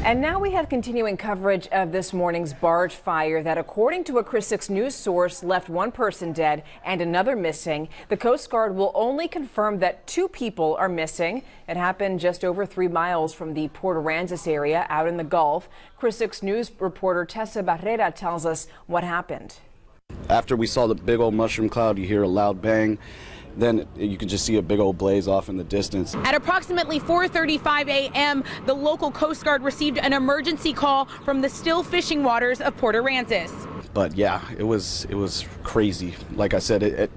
And now we have continuing coverage of this morning's barge fire that, according to a Cr.TEXAS news source, left one person dead and another missing. The Coast Guard will only confirm that 2 people are missing. It happened just over 3 miles from the Port Aransas area out in the Gulf. Cr.TEXAS news reporter Tessa Barrera tells us what happened. After we saw the big old mushroom cloud, you hear a loud bang. Then you can just see a big old blaze off in the distance. At approximately 4:35 a.m., the local Coast Guard received an emergency call from the still fishing waters of Port Aransas. But yeah, it was crazy. Like I said, it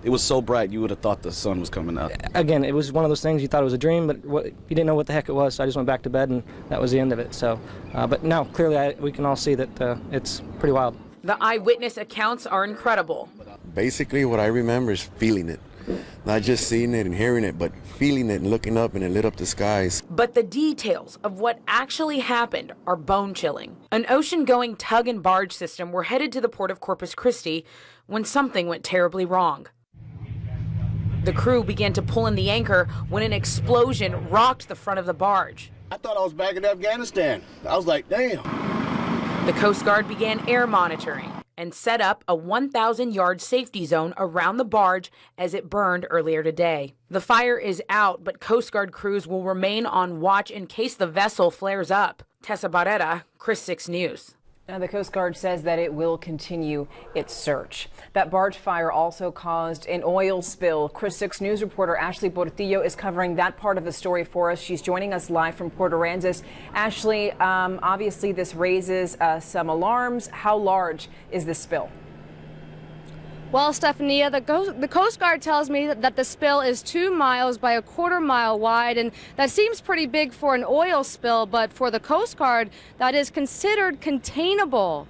was so bright you would have thought the sun was coming out. Again, it was one of those things you thought it was a dream, but you didn't know what the heck it was. So I just went back to bed, and that was the end of it. So, but now clearly we can all see that it's pretty wild. The eyewitness accounts are incredible. Basically, what I remember is feeling it. Not just seeing it and hearing it, but feeling it and looking up, and it lit up the skies. But the details of what actually happened are bone-chilling. An ocean-going tug and barge system were headed to the port of Corpus Christi when something went terribly wrong. The crew began to pull in the anchor when an explosion rocked the front of the barge. I thought I was back in Afghanistan. I was like, damn. The Coast Guard began air monitoring and set up a 1,000-yard safety zone around the barge as it burned earlier today. The fire is out, but Coast Guard crews will remain on watch in case the vessel flares up. Tessa Barrera, Cr.TEXAS News. Now, the Coast Guard says that it will continue its search. That barge fire also caused an oil spill. Cr.TEXAS News reporter Ashley Portillo is covering that part of the story for us. She's joining us live from Port Aransas. Ashley, obviously this raises some alarms. How large is this spill? Well, Stephania, the Coast Guard tells me that the spill is 2 miles by a quarter mile wide, and that seems pretty big for an oil spill, but for the Coast Guard, that is considered containable.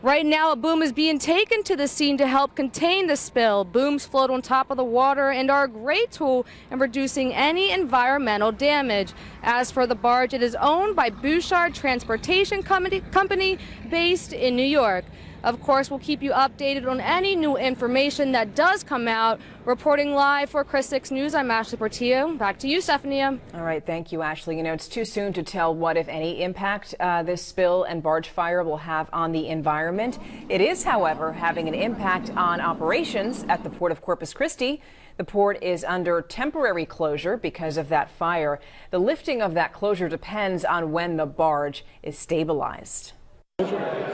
Right now, a boom is being taken to the scene to help contain the spill. Booms float on top of the water and are a great tool in reducing any environmental damage. As for the barge, it is owned by Bouchard Transportation Company based in New York. Of course, we'll keep you updated on any new information that does come out. Reporting live for Cr.TEXAS News, I'm Ashley Portillo. Back to you, Stephania. All right, thank you, Ashley. You know, it's too soon to tell what, if any, impact this spill and barge fire will have on the environment. It is, however, having an impact on operations at the Port of Corpus Christi. The port is under temporary closure because of that fire. The lifting of that closure depends on when the barge is stabilized.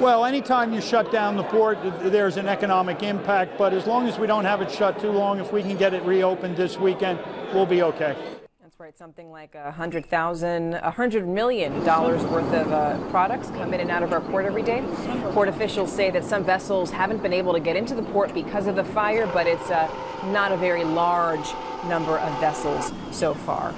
Well, anytime you shut down the port, there's an economic impact, but as long as we don't have it shut too long, if we can get it reopened this weekend, we'll be okay. That's right. Something like $100 million worth of products come in and out of our port every day. Port officials say that some vessels haven't been able to get into the port because of the fire, but it's not a very large number of vessels so far.